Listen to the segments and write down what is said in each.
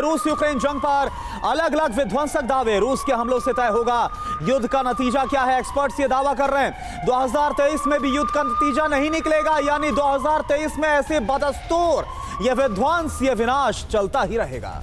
रूस यूक्रेन जंग पर अलग अलग विध्वंसक दावे। रूस के हमलों से तय होगा युद्ध का नतीजा क्या है, एक्सपर्ट्स ये दावा कर रहे हैं 2023 में भी युद्ध का नतीजा नहीं निकलेगा, यानी 2023 में ऐसे बदस्तूर यह विध्वंस, यह विनाश चलता ही रहेगा।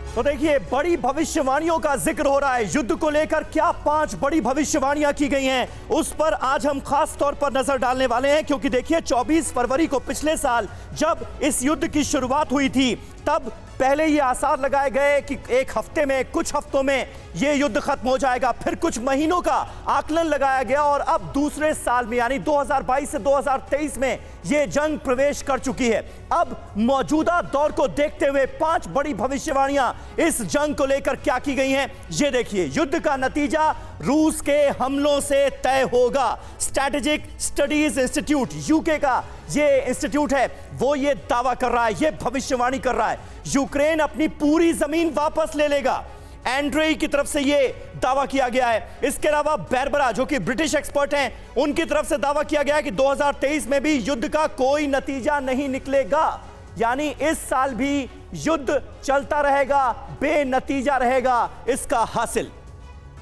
तो देखिए, बड़ी भविष्यवाणियों का जिक्र हो रहा है। युद्ध को लेकर क्या 5 बड़ी भविष्यवाणियां की गई हैं, उस पर आज हम खास तौर पर नजर डालने वाले हैं। क्योंकि देखिए, 24 फरवरी को पिछले साल जब इस युद्ध की शुरुआत हुई थी, तब पहले ये आसार लगाए गए कि एक हफ्ते में, कुछ हफ्तों में ये युद्ध खत्म हो जाएगा। फिर कुछ महीनों का आकलन लगाया गया और अब दूसरे साल में यानी 2022 से 2023 में ये जंग प्रवेश कर चुकी है। अब मौजूदा दौर को देखते हुए 5 बड़ी भविष्यवाणियां इस जंग को लेकर क्या की गई हैं, ये देखिए। युद्ध का नतीजा रूस के हमलों से तय होगा। स्ट्रैटेजिक स्टडीज इंस्टीट्यूट, यूके का ये इंस्टीट्यूट है, वो ये दावा कर रहा है, ये भविष्यवाणी कर रहा है, यूक्रेन अपनी पूरी जमीन वापस ले लेगा। एंड्रे की तरफ से ये दावा किया गया है। इसके अलावा बैरबरा, जो कि ब्रिटिश एक्सपर्ट हैं, उनकी तरफ से दावा किया गया है कि 2023 में भी युद्ध का कोई नतीजा नहीं निकलेगा, यानी इस साल भी युद्ध चलता रहेगा, बेनतीजा रहेगा इसका हासिल।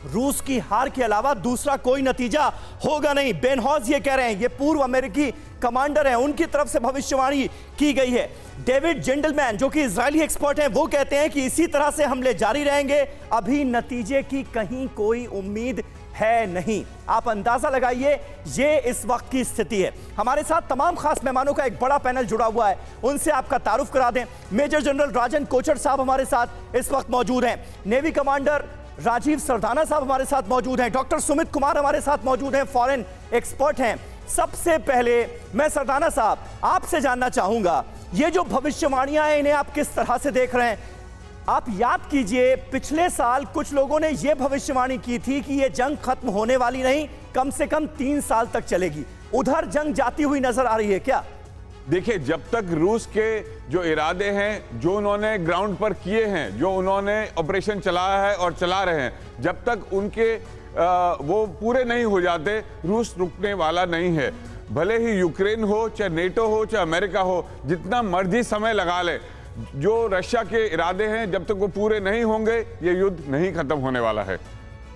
रूस की हार के अलावा दूसरा कोई नतीजा होगा नहीं, बेन हॉज ये कह रहे हैं। ये पूर्व अमेरिकी कमांडर हैं, उनकी तरफ से भविष्यवाणी की गई है। डेविड जेंटलमैन, जो कि इजरायली एक्सपर्ट हैं, वो कहते हैं कि इसी तरह से हमले जारी रहेंगे, अभी नतीजे की कहीं कोई उम्मीद है नहीं। आप अंदाजा लगाइए, ये इस वक्त की स्थिति है। हमारे साथ तमाम खास मेहमानों का एक बड़ा पैनल जुड़ा हुआ है, उनसे आपका तारुफ करा दें। मेजर जनरल राजन कोचर साहब हमारे साथ इस वक्त मौजूद हैं। नेवी कमांडर राजीव सरदाना साहब हमारे साथ मौजूद हैं। डॉक्टर सुमित कुमार हमारे साथ मौजूद हैं, फॉरेन एक्सपर्ट हैं। सबसे पहले मैं सरदाना साहब आपसे जानना चाहूंगा, ये जो भविष्यवाणियां हैं, इन्हें आप किस तरह से देख रहे हैं? आप याद कीजिए, पिछले साल कुछ लोगों ने यह भविष्यवाणी की थी कि यह जंग खत्म होने वाली नहीं, कम से कम 3 साल तक चलेगी। उधर जंग जाती हुई नजर आ रही है क्या? देखिए, जब तक रूस के जो इरादे हैं, जो उन्होंने ग्राउंड पर किए हैं, जो उन्होंने ऑपरेशन चलाया है और चला रहे हैं, जब तक उनके वो पूरे नहीं हो जाते, रूस रुकने वाला नहीं है। भले ही यूक्रेन हो, चाहे नेटो हो, चाहे अमेरिका हो, जितना मर्जी समय लगा ले, जो रशिया के इरादे हैं, जब तक वो पूरे नहीं होंगे, ये युद्ध नहीं खत्म होने वाला है।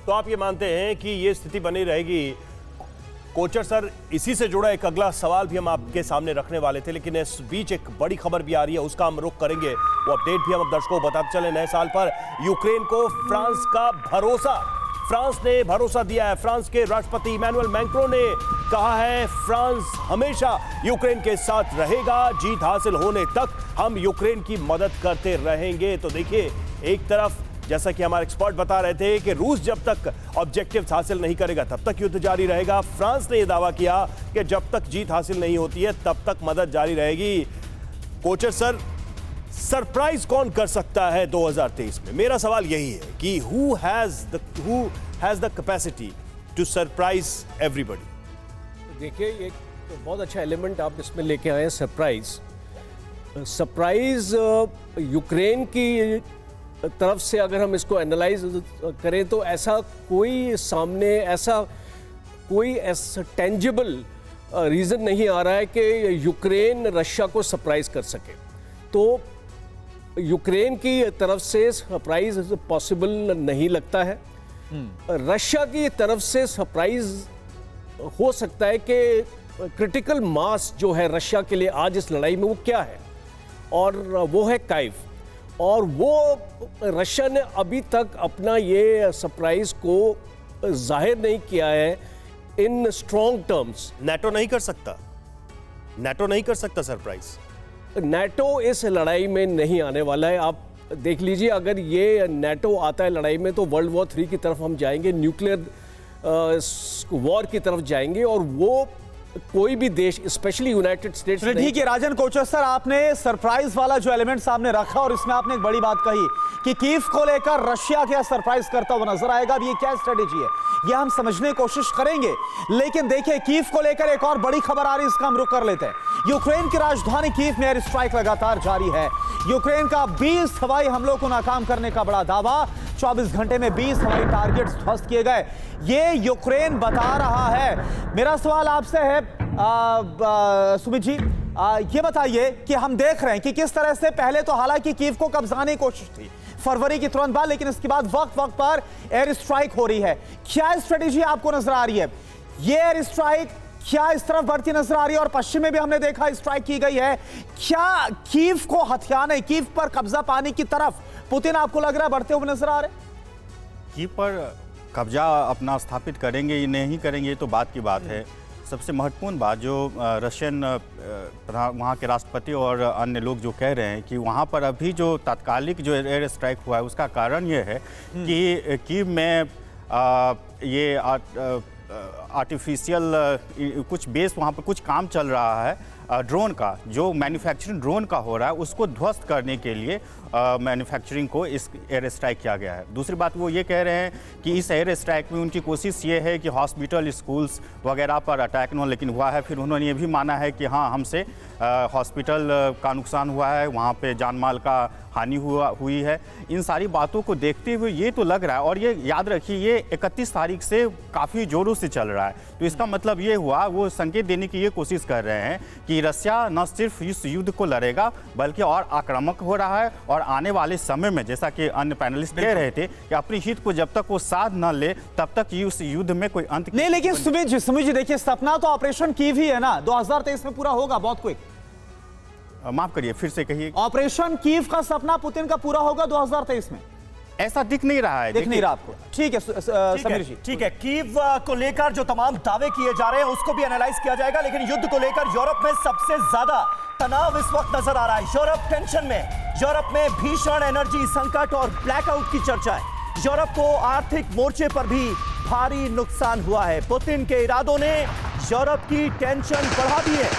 तो आप ये मानते हैं कि ये स्थिति बनी रहेगी? कोचर सर, इसी से जुड़ा एक अगला सवाल भी हम आपके सामने रखने वाले थे, लेकिन इस बीच एक बड़ी खबर भी आ रही है, उसका हम रुख करेंगे। वो अपडेट भी हम दर्शकों को बताते चले। नए साल पर यूक्रेन को फ्रांस का भरोसा, फ्रांस ने भरोसा दिया है। फ्रांस के राष्ट्रपति इमैनुअल मैक्रों ने कहा है, फ्रांस हमेशा यूक्रेन के साथ रहेगा, जीत हासिल होने तक हम यूक्रेन की मदद करते रहेंगे। तो देखिए, एक तरफ जैसा कि हमारे एक्सपर्ट बता रहे थे कि रूस जब तक ऑब्जेक्टिव्स हासिल नहीं करेगा तब तक युद्ध जारी रहेगा। फ्रांस ने यह दावा किया कि जब तक जीत हासिल नहीं होती है तब तक मदद जारी रहेगी। कोचर सर, सरप्राइज कौन कर सकता है 2023 में? मेरा सवाल यही है कि who has the capacity to surprise everybody? देखिए, एक तो बहुत अच्छा एलिमेंट आप इसमें लेके आए हैं, सरप्राइज यूक्रेन की तरफ से अगर हम इसको एनालाइज करें तो ऐसा कोई सामने, ऐसा कोई टेंजिबल रीज़न नहीं आ रहा है कि यूक्रेन रशिया को सरप्राइज कर सके। तो यूक्रेन की तरफ से सरप्राइज पॉसिबल नहीं लगता है। रशिया की तरफ से सरप्राइज हो सकता है कि क्रिटिकल मास जो है रशिया के लिए आज इस लड़ाई में, वो क्या है, और वो है काइव। और वो रशिया ने अभी तक अपना ये सरप्राइज को जाहिर नहीं किया है इन स्ट्रॉन्ग टर्म्स। नाटो नहीं कर सकता, नाटो नहीं कर सकता सरप्राइज। नाटो इस लड़ाई में नहीं आने वाला है। आप देख लीजिए, अगर ये नाटो आता है लड़ाई में तो वर्ल्ड वॉर 3 की तरफ हम जाएंगे, न्यूक्लियर वॉर की तरफ जाएंगे, और वो कोई भी देश, स्पेशली यूनाइटेड स्टेट्स। ठीक है राजन कोचर सर, आपने सरप्राइज वाला जो एलिमेंट सामने रखा और इसमें आपने एक बड़ी बात कही कि कीव को लेकर रशिया क्या सरप्राइज करता हुआ नजर आएगा, अब ये क्या स्ट्रेटेजी है ये हम समझने की कोशिश करेंगे। लेकिन देखिए, कीव को लेकर एक और बड़ी खबर आ रही है, इसका हम रुख कर लेते हैं। यूक्रेन की राजधानी कीव में एयर स्ट्राइक लगातार जारी है। यूक्रेन का 20 हवाई हमलों को नाकाम करने का बड़ा दावा। 24 घंटे में 20 हवाई टारगेट्स ध्वस्त किए गए, ये यूक्रेन बता रहा है। मेरा सवाल आपसे है सुमित जी, ये बताइए कि हम देख रहे हैं कि किस तरह से पहले तो हालांकि कीव को कब्जाने की कोशिश थी फरवरी की तुरंत बाद, लेकिन इसके बाद वक्त वक्त पर एयर स्ट्राइक हो रही है। क्या स्ट्रेटेजी आपको नजर आ रही है? ये एयर स्ट्राइक क्या इस तरफ बढ़ती नजर आ रही है? और पश्चिम में भी हमने देखा स्ट्राइक की गई है। क्या कीव को हथियाने, कीव पर कब्जा पाने की तरफ पुतिन आपको लग रहा है बढ़ते हुए नजर आ रहे? कीव पर कब्जा अपना स्थापित करेंगे या नहीं करेंगे ये तो बात की बात है। सबसे महत्वपूर्ण बात जो रशियन वहाँ के राष्ट्रपति और अन्य लोग जो कह रहे हैं कि वहाँ पर अभी जो तात्कालिक जो एयर स्ट्राइक हुआ है उसका कारण ये है कि कीव में ये आर्टिफिशियल कुछ बेस वहाँ पर कुछ काम चल रहा है ड्रोन का, जो मैन्युफैक्चरिंग ड्रोन का हो रहा है उसको ध्वस्त करने के लिए मैन्युफैक्चरिंग को इस एयर स्ट्राइक किया गया है। दूसरी बात वो ये कह रहे हैं कि इस एयर स्ट्राइक में उनकी कोशिश ये है कि हॉस्पिटल, स्कूल्स वगैरह पर अटैक न लेकिन हुआ है। फिर उन्होंने ये भी माना है कि हाँ, हमसे हॉस्पिटल का नुकसान हुआ है, वहाँ पे जान माल का हानि हुई है। इन सारी बातों को देखते हुए ये तो लग रहा है, और ये याद रखिए ये 31 तारीख से काफ़ी जोरों से चल रहा है, तो इसका मतलब ये हुआ, वो संकेत देने की ये कोशिश कर रहे हैं कि रशिया न सिर्फ इस युद्ध को लड़ेगा बल्कि और आक्रामक हो रहा है, और आने वाले समय में जैसा कि अन्य पैनलिस्ट कह रहे थे कि अपने हित को जब तक वो साध न ले तब तक इस युद्ध में कोई अंत नहीं। लेकिन सुमित जी देखिए, सपना तो ऑपरेशन कीव ही है ना, 2023 में पूरा होगा बहुत क्विक। माफ करिए, फिर से कहिए। ऑपरेशन कीव का सपना पुतिन का पूरा होगा 2023 में? ऐसा दिख नहीं रहा है। दिख नहीं रहा आपको? ठीक है समीर जी, ठीक है। कीव को लेकर जो तमाम दावे किए जा रहे हैं उसको भी एनालाइज किया जाएगा, लेकिन युद्ध को लेकर यूरोप में सबसे ज्यादा तनाव इस वक्त नजर आ रहा है। यूरोप टेंशन में, यूरोप में भीषण एनर्जी संकट और ब्लैकआउट की चर्चा है। यूरोप को आर्थिक मोर्चे पर भी भारी नुकसान हुआ है। पुतिन के इरादों ने यूरोप की टेंशन बढ़ा दी है।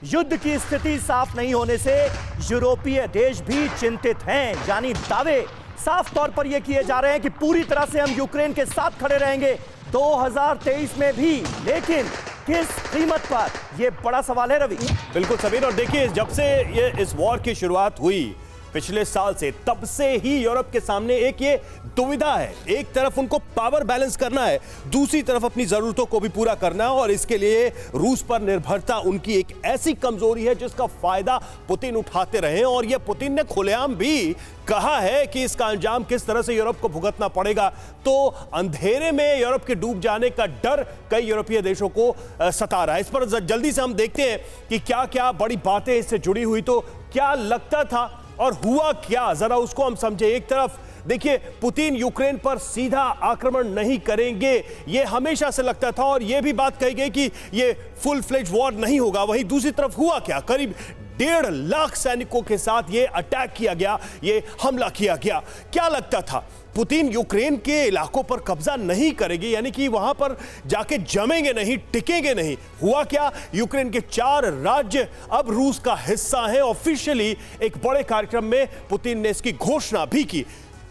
युद्ध की स्थिति साफ नहीं होने से यूरोपीय देश भी चिंतित हैं, यानी दावे साफ तौर पर यह किए जा रहे हैं कि पूरी तरह से हम यूक्रेन के साथ खड़े रहेंगे 2023 में भी, लेकिन किस कीमत पर, यह बड़ा सवाल है रवि। बिल्कुल समीर, और देखिए जब से ये इस वॉर की शुरुआत हुई पिछले साल से, तब से ही यूरोप के सामने एक ये दुविधा है। एक तरफ उनको पावर बैलेंस करना है, दूसरी तरफ अपनी जरूरतों को भी पूरा करना है, और इसके लिए रूस पर निर्भरता उनकी एक ऐसी कमजोरी है जिसका फायदा पुतिन उठाते रहे। और ये पुतिन ने खुलेआम भी कहा है कि इसका अंजाम किस तरह से यूरोप को भुगतना पड़ेगा। तो अंधेरे में यूरोप के डूब जाने का डर कई यूरोपीय देशों को सता रहा है। इस पर जल्दी से हम देखते हैं कि क्या क्या बड़ी बातें इससे जुड़ी हुई, तो क्या लगता था और हुआ क्या, जरा उसको हम समझे। एक तरफ देखिए, पुतिन यूक्रेन पर सीधा आक्रमण नहीं करेंगे, ये हमेशा से लगता था, और ये भी बात कही गई कि ये फुल फ्लेज वॉर नहीं होगा। वहीं दूसरी तरफ हुआ क्या, करीब 1.5 लाख सैनिकों के साथ ये अटैक किया गया, ये हमला किया गया। क्या लगता था पुतिन यूक्रेन के इलाकों पर कब्जा नहीं करेंगे, यानी कि वहां पर जाके जमेंगे नहीं, टिकेंगे नहीं। हुआ क्या, यूक्रेन के 4 राज्य अब रूस का हिस्सा हैं। ऑफिशियली एक बड़े कार्यक्रम में पुतिन ने इसकी घोषणा भी की।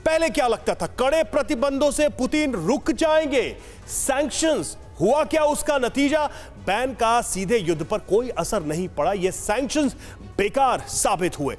पहले क्या लगता था, कड़े प्रतिबंधों से पुतिन रुक जाएंगे, सैंक्शंस। हुआ क्या उसका नतीजा, बैन का सीधे युद्ध पर कोई असर नहीं पड़ा, ये सैंक्शंस बेकार साबित हुए।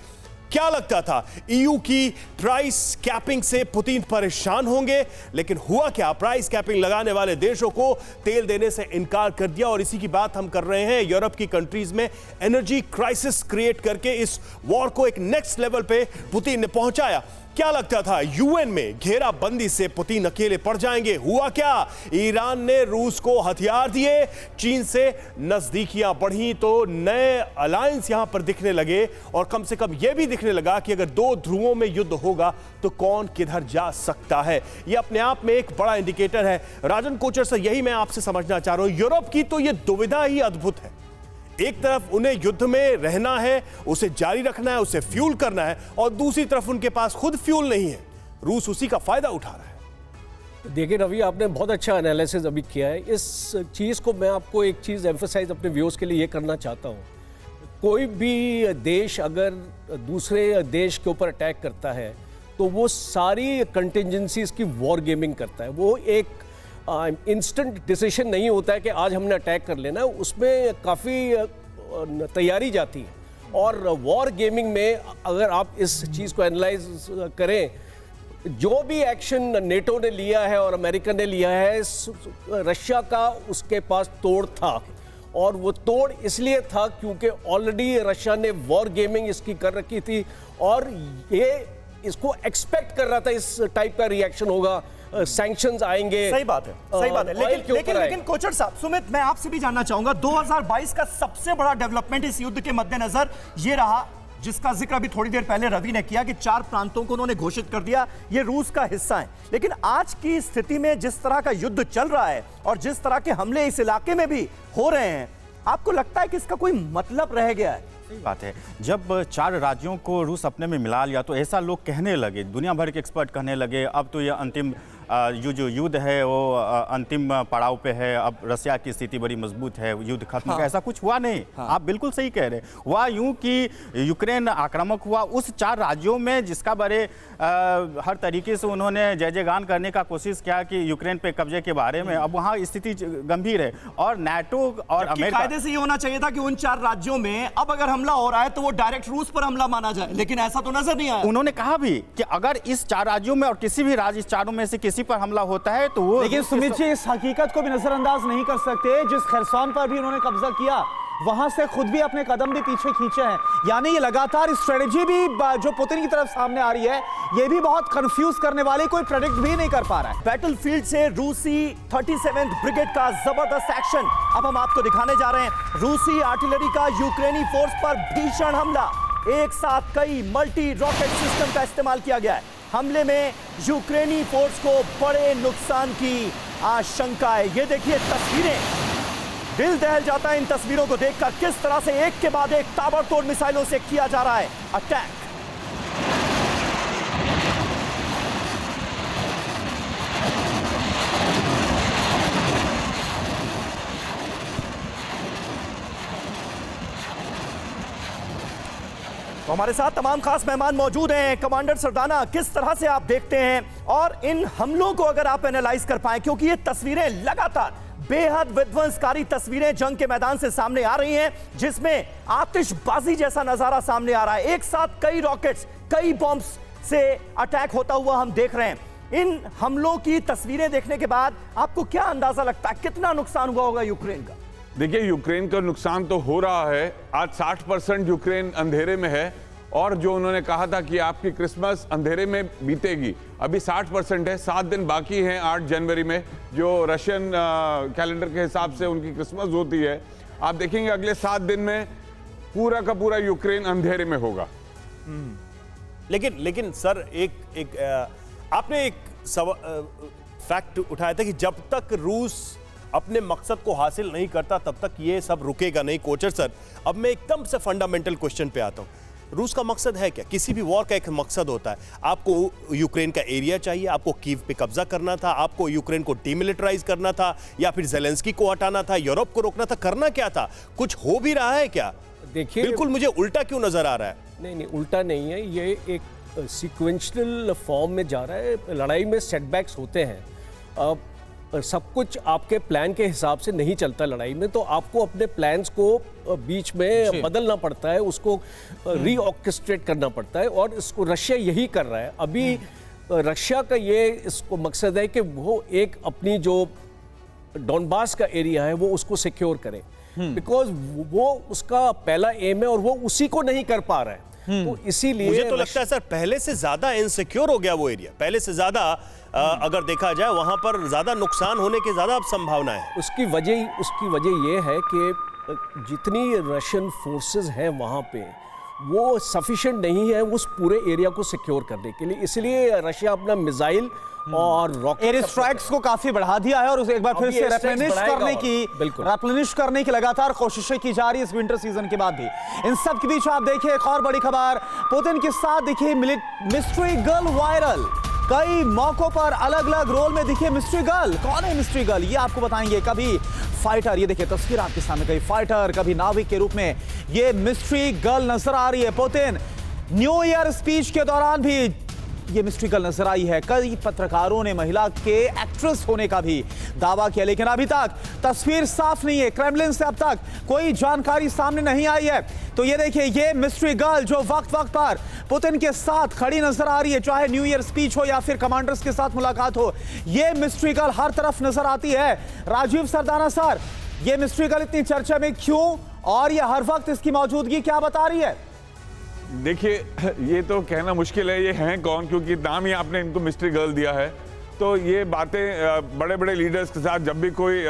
क्या लगता था, ईयू की प्राइस कैपिंग से पुतिन परेशान होंगे, लेकिन हुआ क्या, प्राइस कैपिंग लगाने वाले देशों को तेल देने से इनकार कर दिया। और इसी की बात हम कर रहे हैं, यूरोप की कंट्रीज में एनर्जी क्राइसिस क्रिएट करके इस वॉर को एक नेक्स्ट लेवल पे पुतिन ने पहुंचाया। क्या लगता था, यूएन में घेराबंदी से पुतिन अकेले पड़ जाएंगे। हुआ क्या, ईरान ने रूस को हथियार दिए, चीन से नजदीकियां बढ़ी, तो नए अलायंस यहां पर दिखने लगे, और कम से कम यह भी दिखने लगा कि अगर 2 ध्रुवों में युद्ध होगा तो कौन किधर जा सकता है। यह अपने आप में एक बड़ा इंडिकेटर है। राजन कोचर से यही मैं आपसे समझना चाह रहा हूं, यूरोप की तो यह दुविधा ही अद्भुत है। एक तरफ उन्हें युद्ध में रहना है, उसे जारी रखना है, उसे फ्यूल करना है, और दूसरी तरफ उनके पास खुद फ्यूल नहीं है। रूस उसी का फायदा उठा रहा है। देखिए रवि, आपने बहुत अच्छा एनालिसिस अभी किया है। इस चीज़ को मैं आपको एक चीज़ एम्फसाइज अपने व्यूअर्स के लिए ये करना चाहता हूँ। कोई भी देश अगर दूसरे देश के ऊपर अटैक करता है तो वो सारी कंटिजेंसीज की वॉर गेमिंग करता है। वो एक इंस्टेंट डिसीजन नहीं होता है कि आज हमने अटैक कर लेना है, उसमें काफ़ी तैयारी जाती है। और वॉर गेमिंग में अगर आप इस चीज़ को एनालाइज करें, जो भी एक्शन नेटो ने लिया है और अमेरिका ने लिया है, रशिया का उसके पास तोड़ था, और वो तोड़ इसलिए था क्योंकि ऑलरेडी रशिया ने वॉर गेमिंग इसकी कर रखी थी और ये इसको एक्सपेक्ट कर रहा था इस टाइप का रिएक्शन होगा, सैंक्शंस आएंगे। सही बात है, सही बात है। लेकिन कोचर साहब, सुमित, मैं आपसे भी जानना चाहूंगा 2022 का सबसे बड़ा डेवलपमेंट इस युद्ध के मद्देनजर ये रहा, जिसका जिक्र अभी थोड़ी देर पहले रवि ने किया, कि 4 प्रांतों को उन्होंने घोषित कर दिया ये रूस का हिस्सा है। लेकिन आज की स्थिति में जिस तरह का युद्ध चल रहा है और जिस तरह के हमले इस इलाके में भी हो रहे हैं, आपको लगता है कि इसका कोई मतलब रह गया है? सही बात है। जब 4 राज्यों को रूस अपने में मिला लिया तो ऐसा लोग कहने लगे, दुनिया भर के एक्सपर्ट कहने लगे अब तो ये अंतिम जो युद्ध है वो अंतिम पड़ाव पे है, अब रशिया की स्थिति बड़ी मजबूत है, युद्ध खत्म हो गया। ऐसा कुछ हुआ नहीं। आप बिल्कुल सही कह रहे हैं। हुआ यूं कि यूक्रेन आक्रामक हुआ उस 4 राज्यों में जिसका बड़े हर तरीके से उन्होंने जय जयगान करने का कोशिश किया कि यूक्रेन पे कब्जे के बारे में। अब वहाँ स्थिति गंभीर है और नाटो और अमेरिका, कायदे से ये होना चाहिए था कि उन 4 राज्यों में अब अगर हमला हो रहा है तो वो डायरेक्ट रूस पर हमला माना जाए, लेकिन ऐसा तो नजर नहीं आया। उन्होंने कहा भी कि अगर इस 4 राज्यों में और किसी भी राज्य इस 4 में से किसी पर हमला होता है तो वो, लेकिन सुमित जी इस हकीकत को भी नजरअंदाज नहीं कर सकते, जिस खरसान पर भी उन्होंने कब्जा किया वहां से खुद भी अपने कदम भी पीछे खींचे हैं। यानी ये लगातार स्ट्रेटेजी भी जो पुतिन की तरफ सामने आ रही है ये भी बहुत कंफ्यूज करने वाली, कोई प्रेडिक्ट भी नहीं कर पा रहा है। बैटलफील्ड से रूसी 37th ब्रिगेड का जबरदस्त एक्शन अब हम आपको दिखाने जा रहे हैं। रूसी आर्टिलरी का यूक्रेनी फोर्स पर भीषण हमला, एक साथ कई मल्टी रॉकेट सिस्टम का इस्तेमाल किया गया है। हमले में यूक्रेनी फोर्स को बड़े नुकसान की आशंका है। ये देखिए तस्वीरें, दिल दहल जाता है इन तस्वीरों को देखकर, किस तरह से एक के बाद एक ताबड़तोड़ मिसाइलों से किया जा रहा है अटैक। तो हमारे साथ तमाम खास मेहमान मौजूद हैं। कमांडर सरदाना, किस तरह से आप देखते हैं और इन हमलों को अगर आप एनालाइज कर पाए, क्योंकि ये तस्वीरें लगातार बेहद विध्वंसकारी तस्वीरें जंग के मैदान से सामने आ रही हैं, जिसमें आतिशबाजी जैसा नजारा सामने आ रहा है। एक साथ कई रॉकेट्स, कई बॉम्ब्स से अटैक होता हुआ हम देख रहे हैं। इन हमलों की तस्वीरें देखने के बाद आपको क्या अंदाजा लगता है, कितना नुकसान हुआ होगा यूक्रेन का? देखिए, यूक्रेन का नुकसान तो हो रहा है। आज 60% यूक्रेन अंधेरे में है और जो उन्होंने कहा था कि आपकी क्रिसमस अंधेरे में बीतेगी, अभी 60% है। 7 दिन बाकी हैं 8 जनवरी में, जो रशियन कैलेंडर के हिसाब से उनकी क्रिसमस होती है। आप देखेंगे अगले 7 दिन में पूरा का पूरा यूक्रेन अंधेरे में होगा। लेकिन सर आपने एक फैक्ट उठाया था कि जब तक रूस अपने मकसद को हासिल नहीं करता तब तक ये सब रुकेगा नहीं। कोचर सर, अब मैं एकदम से फंडामेंटल क्वेश्चन पे आता हूं। रूस का मकसद है क्या? किसी भी वॉर का एक मकसद होता है। आपको यूक्रेन का एरिया चाहिए, आपको कीव पे कब्जा करना था, आपको यूक्रेन को डिमिलिटराइज करना था, या फिर जेलेंस्की को हटाना था, यूरोप को रोकना था, करना क्या था? कुछ हो भी रहा है क्या? देखिए, बिल्कुल मुझे उल्टा क्यों नजर आ रहा है? नहीं, उल्टा नहीं है। ये एक सीक्वेंशियल फॉर्म में जा रहा है। लड़ाई में सेटबैक्स होते हैं। अब सब कुछ आपके प्लान के हिसाब से नहीं चलता लड़ाई में, तो आपको अपने प्लान्स को बीच में बदलना पड़ता है, उसको रीऑर्केस्ट्रेट करना पड़ता है, और इसको रशिया यही कर रहा है। अभी रशिया का ये इसको मकसद है कि वो एक अपनी जो डॉनबास का एरिया है वो उसको सिक्योर करे, बिकॉज वो उसका पहला एम है और वो उसी को नहीं कर पा रहा है। तो इसीलिए मुझे तो लगता है सर पहले से ज्यादा इनसिक्योर हो गया वो एरिया। पहले से ज्यादा अगर देखा जाए वहां पर ज्यादा नुकसान होने की ज्यादा अब संभावना है। उसकी वजह ये है कि जितनी रशियन फोर्सेस हैं वहां पे वो सफिशिएंट नहीं है उस पूरे एरिया को सिक्योर करने के लिए। इसलिए रशिया अपना मिसाइल और रॉकेट एयर स्ट्राइक्स को काफी बढ़ा दिया है और उसे एक बार फिर से रेप्लेनिश करने की लगातार कोशिशें की जा रही है इस विंटर सीजन के बाद भी। इन सब के बीच आप देखिए एक और बड़ी खबर, पुतिन के साथ दिखी मिस्ट्री गर्ल वायरल। कई मौकों पर अलग अलग रोल में दिखे मिस्ट्री गर्ल। कौन है मिस्ट्री गर्ल, ये आपको बताएंगे। कभी फाइटर, ये देखिए तस्वीर आपके सामने, कभी फाइटर, कभी नाविक के रूप में ये मिस्ट्री गर्ल नजर आ रही है। पुतिन न्यू ईयर स्पीच के दौरान भी ये मिस्ट्री गर्ल नजर आई है। कई पत्रकारों ने महिला के एक्ट्रेस होने का भी दावा किया, लेकिन अभी तक तस्वीर साफ नहीं है। क्रेमलिन से अब तक कोई जानकारी सामने नहीं आई है। तो ये देखिए ये मिस्ट्री गर्ल जो वक्त वक्त पर पुतिन के साथ खड़ी नजर आ रही है, चाहे न्यू ईयर स्पीच हो या फिर कमांडर्स के साथ मुलाकात हो, ये मिस्ट्री गर्ल हर तरफ नजर आती है। राजीव सरदाना सर, ये मिस्ट्री कल इतनी चर्चा में क्यों, और ये हर वक्त इसकी मौजूदगी क्या बता रही है? देखिए, ये तो कहना मुश्किल है ये हैं कौन, क्योंकि नाम ही आपने इनको मिस्ट्री गर्ल दिया है। तो ये बातें बड़े बड़े लीडर्स के साथ जब भी कोई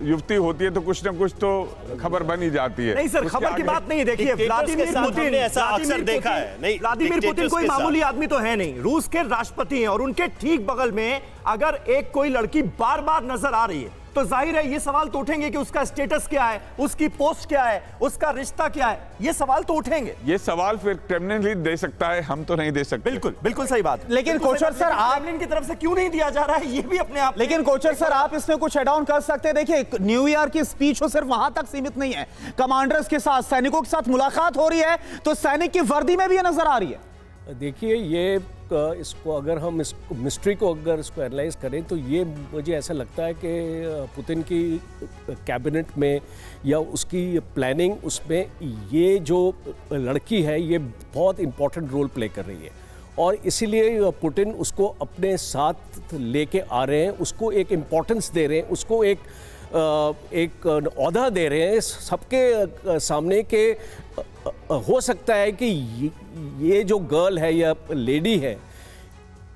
युवती होती है तो कुछ ना कुछ तो खबर बन ही जाती है। नहीं सर, उसके खबर की आगे- बात नहीं है। देखिए, डिक्टेटर्स के व्लादिमीर साथ पुतिन हमने ऐसा अक्सर देखा है। नहीं, व्लादिमीर पुतिन डिक्टेटर्स कोई के साथ। मामूली आदमी तो है नहीं, रूस के राष्ट्रपति हैं, और उनके ठीक बगल में अगर एक कोई लड़की बार बार नजर आ रही है तो जाहिर है ये सवाल तो उठेंगे कि उसका स्टेटस क्या है, उसकी पोस्ट क्या है, उसका रिश्ता क्या है, ये सवाल तो उठेंगे। ये सवाल फिर क्रेमलिन ही दे सकता है, हम तो नहीं दे सकते। बिल्कुल बिल्कुल सही बात। लेकिन बिल्कुल कोचर सही सर, बात। आप- क्रेमलिन की तरफ से क्यों नहीं दिया जा रहा है, ये भी अपने आप। लेकिन कोचर सर, आप इसमें कुछ एड ऑन कर सकते हैं। देखिए, न्यू ईयर की स्पीच हो सिर्फ वहां तक सीमित नहीं है, कमांडर्स के साथ, सैनिकों के साथ मुलाकात हो रही है, तो सैनिक की वर्दी में भी ये नजर आ रही है। देखिए, ये इसको अगर हम इस मिस्ट्री को अगर इसको एनालाइज करें तो ये मुझे ऐसा लगता है कि पुतिन की कैबिनेट में या उसकी प्लानिंग उसमें ये जो लड़की है ये बहुत इम्पोर्टेंट रोल प्ले कर रही है, और इसीलिए पुतिन उसको अपने साथ लेके आ रहे हैं, उसको एक इम्पोर्टेंस दे रहे हैं, उसको एक औहदा दे रहे हैं सबके सामने के हो सकता है कि ये जो गर्ल है या लेडी है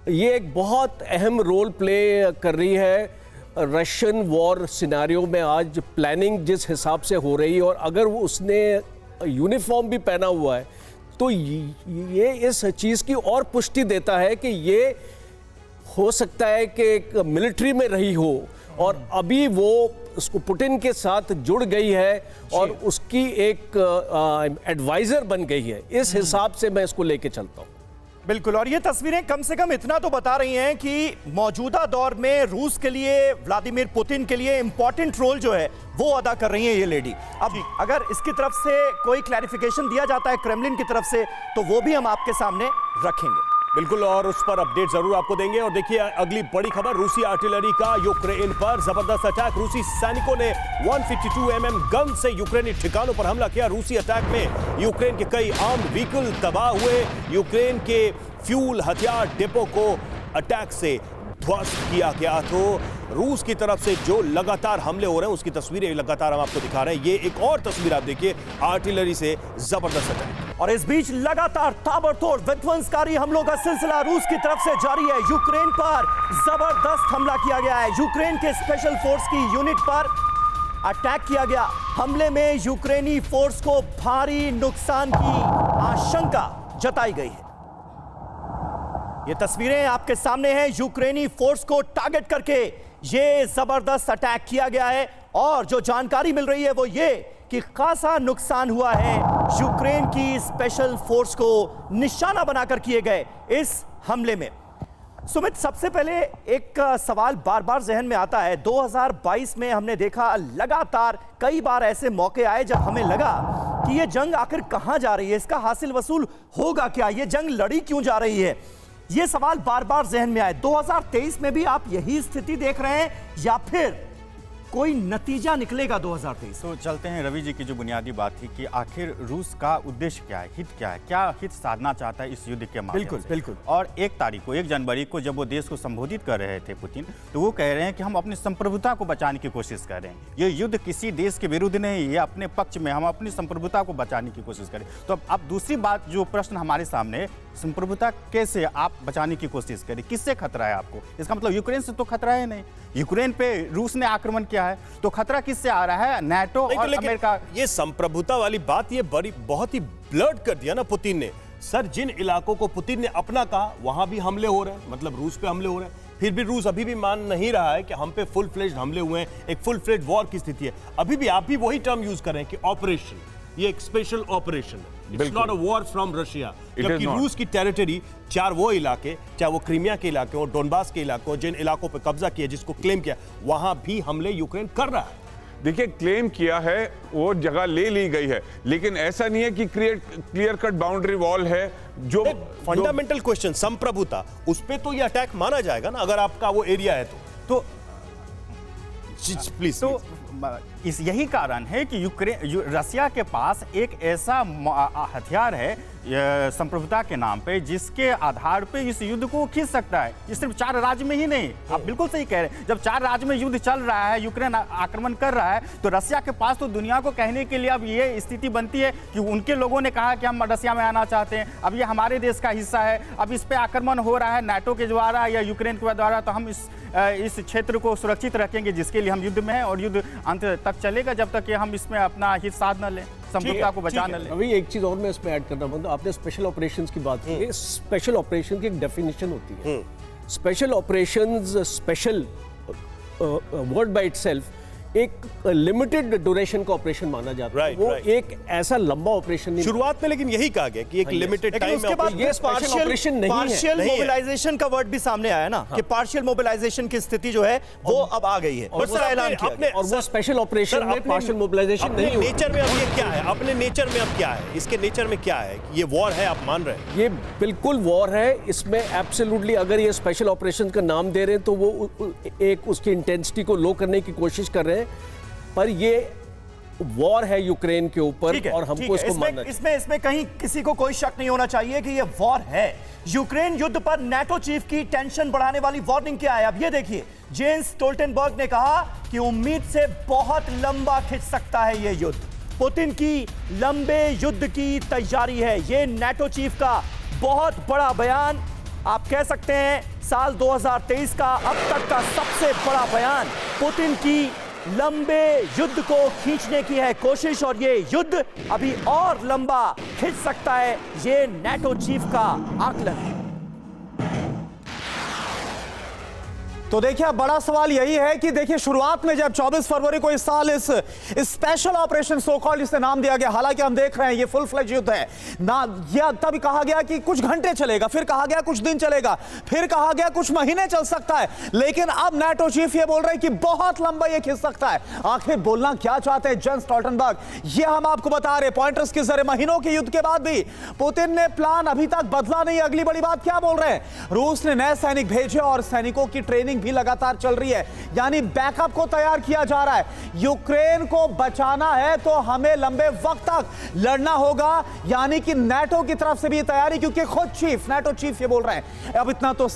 ये एक बहुत अहम रोल प्ले कर रही है रशियन वॉर सिनारियो में। आज प्लानिंग जिस हिसाब से हो रही है, और अगर वो उसने यूनिफॉर्म भी पहना हुआ है तो ये इस चीज़ की और पुष्टि देता है कि ये हो सकता है कि एक मिलिट्री में रही हो और अभी वो उसको पुतिन के साथ जुड़ गई है और उसकी एक एडवाइजर बन गई है। इस हिसाब से मैं इसको लेके चलता हूँ। बिल्कुल, और ये तस्वीरें कम से कम इतना तो बता रही हैं कि मौजूदा दौर में रूस के लिए, व्लादिमीर पुतिन के लिए इंपॉर्टेंट रोल जो है वो अदा कर रही हैं ये लेडी। अब अगर इसकी तरफ से कोई क्लैरिफिकेशन दिया जाता है क्रेमलिन की तरफ से तो वो भी हम आपके सामने रखेंगे। बिल्कुल, और उस पर अपडेट जरूर आपको देंगे। और देखिए अगली बड़ी खबर, रूसी आर्टिलरी का यूक्रेन पर जबरदस्त अटैक। रूसी सैनिकों ने 152 mm गन से यूक्रेनी ठिकानों पर हमला किया। रूसी अटैक में यूक्रेन के कई आर्म्ड व्हीकल तबाह हुए। यूक्रेन के फ्यूल हथियार डिपो को अटैक से ध्वस्त किया गया। तो रूस की तरफ से जो लगातार हमले हो रहे हैं उसकी तस्वीरें लगातार हम आपको दिखा रहे हैं। ये एक और तस्वीर आप देखिए, आर्टिलरी से जबरदस्त अटैक। और इस बीच लगातार ताबड़तोड़ विध्वंसकारी हमलों का सिलसिला रूस की तरफ से जारी है। यूक्रेन पर जबरदस्त हमला किया गया है। यूक्रेन के स्पेशल फोर्स की यूनिट पर अटैक किया गया। हमले में यूक्रेनी फोर्स को भारी नुकसान की आशंका जताई गई है। ये तस्वीरें आपके सामने हैं। यूक्रेनी फोर्स को टारगेट करके ये जबरदस्त अटैक किया गया है, और जो जानकारी मिल रही है वो ये कि खासा नुकसान हुआ है। यूक्रेन की स्पेशल फोर्स को निशाना बनाकर किए गए इस हमले में। सुमित, सबसे पहले एक सवाल बार बार जहन में आता है। 2022 में हमने देखा लगातार कई बार ऐसे मौके आए जब हमें लगा कि ये जंग आखिर कहां जा रही है, इसका हासिल वसूल होगा क्या, ये जंग लड़ी क्यों जा रही है, ये सवाल बार बार जहन में आए। 2023 में भी आप यही स्थिति देख रहे हैं या फिर कोई नतीजा निकलेगा 2023? तो चलते हैं रवि जी की जो बुनियादी बात थी कि आखिर रूस का उद्देश्य क्या है, हित क्या है, क्या हित साधना चाहता है इस युद्ध के माध्यम बिल्कुल, से। बिल्कुल। और 1 जनवरी को जब वो देश को संबोधित कर रहे थे पुतिन, तो वो कह रहे हैं कि हम अपनी संप्रभुता को बचाने की कोशिश कर रहे हैं। ये युद्ध किसी देश के विरुद्ध नहीं, ये अपने पक्ष में, हम अपनी संप्रभुता को बचाने की कोशिश करें। तो अब दूसरी बात, जो प्रश्न हमारे सामने, संप्रभुता कैसे आप बचाने की कोशिश करें, किससे खतरा है आपको? इसका मतलब यूक्रेन से तो खतरा है नहीं। यूक्रेन पे रूस ने आक्रमण किया है, तो खतरा किससे आ रहा है? नाटो नहीं, तो और लेकिन अमेरिका। ये संप्रभुता वाली बात ये बहुत ही ब्लर्ड कर दिया ना पुतिन ने। सर, जिन इलाकों को पुतिन ने अपना कहा वहां भी हमले हो रहे हैं, मतलब रूस पे हमले हो रहे हैं। फिर भी रूस अभी भी मान नहीं रहा है कि हम पे फुल फ्लेज्ड हमले हुए हैं, एक फुल फ्लेज्ड वॉर की स्थिति है। अभी भी आप भी वही टर्म यूज कर रहे हैं कि ऑपरेशन, ये एक स्पेशल ऑपरेशन है। It's not a war from Russia, जबकि रूस की टेरिटरी, चार वो इलाके, चाहे वो क्रीमिया के इलाके हो, डोनबास के इलाके हो, जिन इलाकों पे कब्जा किया, जिसको क्लेम किया, वहां भी हमले यूक्रेन कर रहा है। देखिए, क्लेम किया है, वो जगह ले ली गई है, लेकिन ऐसा नहीं है कि क्लियर कट बाउंड्री वॉल है। जो फंडामेंटल क्वेश्चन संप्रभुता, उस पे तो ये अटैक माना जाएगा ना, अगर आपका वो एरिया है तो। तो प्लीज। तो यही कारण है कि रसिया के पास एक ऐसा हथियार है संप्रभुता के नाम पे, जिसके आधार पे इस युद्ध को खींच सकता है। ये सिर्फ 4 राज्य में ही नहीं, आप बिल्कुल सही कह रहे हैं। जब 4 राज्य में युद्ध चल रहा है, यूक्रेन आक्रमण कर रहा है, तो रसिया के पास तो दुनिया को कहने के लिए अब ये स्थिति बनती है कि उनके लोगों ने कहा कि हम रसिया में आना चाहते हैं, अब ये हमारे देश का हिस्सा है, अब इस पे आक्रमण हो रहा है नाटो के द्वारा या यूक्रेन के द्वारा, तो हम इस क्षेत्र को सुरक्षित रखेंगे जिसके लिए हम युद्ध में हैं, और युद्ध अंत तक चलेगा जब तक कि हम इसमें अपना हित साध न लें, संप्रभुता को बचा न लें। अभी एक चीज और मैं इसमें ऐड करना चाहूंगा, आपने स्पेशल ऑपरेशंस की बात की। स्पेशल ऑपरेशन की एक डेफिनेशन होती है। Special operations, special word by itself एक लिमिटेड ड्यूरेशन का ऑपरेशन माना जाता है। वो एक ऐसा लंबा ऑपरेशन नहीं। शुरुआत में लेकिन यही कहा गया कि एक लिमिटेड टाइम उसके बाद ये स्पेशल ऑपरेशन नहीं है। पार्शियल मोबिलाइजेशन का वर्ड भी सामने आया ना, कि पार्शियल मोबिलाइजेशन की स्थिति जो है वो अब आ गई है, उसका ऐलान किया गया। और वो स्पेशल ऑपरेशन में पार्शियल मोबिलाइजेशन नहीं होगा। नेचर में अब ये क्या है, अपने नेचर में अब क्या है, इसके नेचर में क्या है, ये वॉर है, आप मान रहे हैं? ये बिल्कुल वॉर है। इसमें एब्सोल्युटली अगर ये स्पेशल ऑपरेशन का नाम दे रहे हैं तो वो एक उसकी इंटेंसिटी को लो करने की कोशिश कर रहे हैं, पर ये वॉर है यूक्रेन के ऊपर और हमको इसको मानना चाहिए। इसमें कहीं किसी को कोई शक नहीं होना चाहिए कि ये वॉर है। यूक्रेन युद्ध पर नाटो चीफ की टेंशन बढ़ाने वाली वार्निंग क्या है, अब ये देखिए। जेन्स स्टोल्टेनबर्ग ने कहा कि उम्मीद से बहुत लंबा खिंच सकता है ये युद्ध। पुतिन की लंबे युद्ध की तैयारी है, ये नाटो चीफ का बहुत बड़ा बयान। आप कह सकते हैं साल 2023 का अब तक का सबसे बड़ा बयान। पुतिन की लंबे युद्ध को खींचने की है कोशिश, और ये युद्ध अभी और लंबा खींच सकता है, ये नाटो चीफ का आकलन है। तो देखिए अब बड़ा सवाल यही है कि देखिए शुरुआत में जब 24 फरवरी को इस साल इस स्पेशल ऑपरेशन सो कॉल्ड इसे नाम दिया गया, हालांकि हम देख रहे हैं ये फुल फ्लेज युद्ध है ना। यह तब कहा गया कि कुछ घंटे चलेगा, फिर कहा गया कुछ दिन चलेगा, फिर कहा गया कुछ महीने चल सकता है, लेकिन अब नाटो चीफ ये बोल रहे हैं कि बहुत लंबा ये खिंच सकता है। आखिर बोलना क्या चाहते हैं जेन्स स्टोल्टनबर्ग, ये हम आपको बता रहे पॉइंटर्स के जरिए। महीनों के युद्ध के बाद भी पुतिन ने प्लान अभी तक बदला नहीं। अगली बड़ी बात क्या बोल रहे हैं, रूस ने नए सैनिक भेजे और सैनिकों की ट्रेनिंग भी लगातार चल रही है, यानी बैकअप को तैयार किया जा रहा है। यूक्रेन को बचाना है तो हमें लंबे वक्त तक लड़ना होगा, यानी कि नाटो की तरफ से भी तैयारी, क्योंकि खुद चीफ नाटो चीफ ये बोल रहे हैं। अब इतना तो